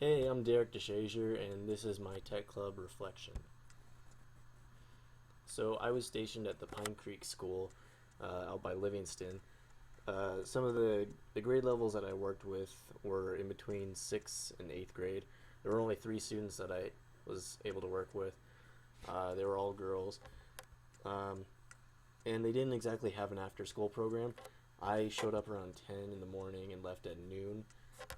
Hey, I'm Derek DeShazier, and this is my Tech Club Reflection. So, I was stationed at the Pine Creek School out by Livingston. Some of the grade levels that I worked with were in between 6th and 8th grade. There were only 3 students that I was able to work with. They were all girls. Um, and they didn't exactly have an after school program. I showed up around 10 in the morning and left at noon,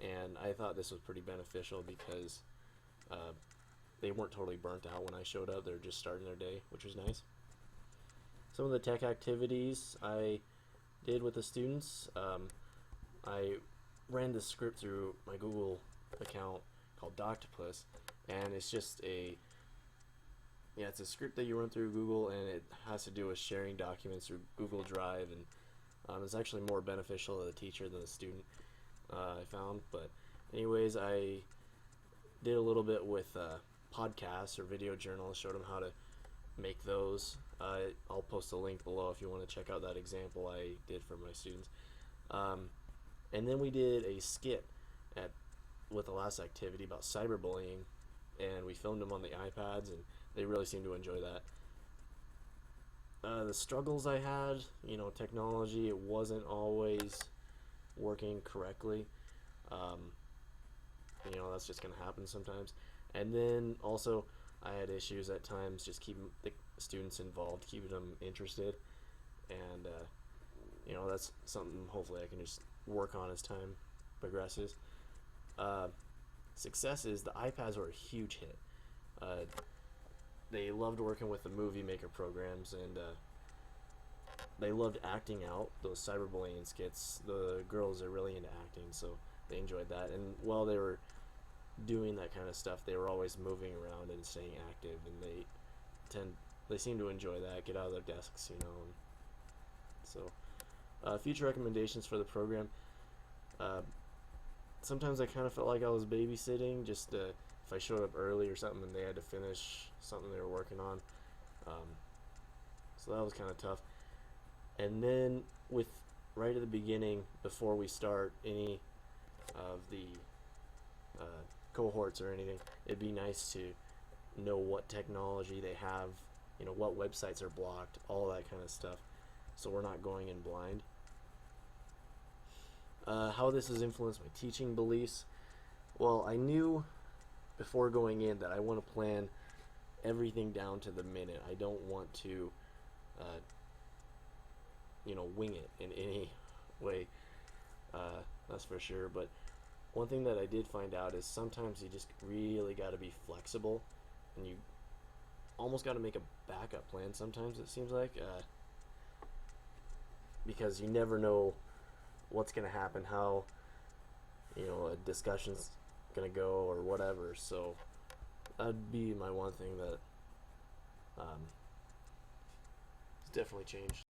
and I thought this was pretty beneficial because uh, they weren't totally burnt out when I showed up. They were just starting their day, which was nice. Some of the tech activities I did with the students, I ran this script through my Google account called Doctopus, and it's just it's a script that you run through Google, and it has to do with sharing documents through Google Drive, and it's actually more beneficial to the teacher than the student. I found, but anyways, I did a little bit with podcasts or video journals, showed them how to make those. I'll post a link below if you want to check out that example I did for my students. Um, and then we did a skit at with the last activity about cyberbullying, and we filmed them on the iPads, and they really seemed to enjoy that. The struggles I had, technology, it wasn't always working correctly. Um, that's just going to happen sometimes. And then also, I had issues at times just keeping the students involved, keeping them interested, and that's something hopefully I can just work on as time progresses. Uh, Successes, the iPads were a huge hit. Uh, they loved working with the movie maker programs, and they loved acting out those cyberbullying skits. The girls are really into acting, so they enjoyed that. And while they were doing that kind of stuff, they were always moving around and staying active, and they seem to enjoy that. Get out of their desks, And so, future recommendations for the program. Uh, Sometimes I kind of felt like I was babysitting, just if I showed up early or something and they had to finish something they were working on. Um, so that was kind of tough. And then with right at the beginning, before we start any of the cohorts or anything, it'd be nice to know what technology they have, what websites are blocked, all that kind of stuff, so we're not going in blind. How this has influenced my teaching beliefs. Well, I knew before going in that I want to plan everything down to the minute. I don't want to, uh, wing it in any way. That's for sure. But one thing that I did find out is sometimes you just really got to be flexible, and you almost got to make a backup plan. Sometimes it seems like, because you never know what's going to happen, how a discussion's going to go or whatever. So that'd be my one thing that has definitely changed.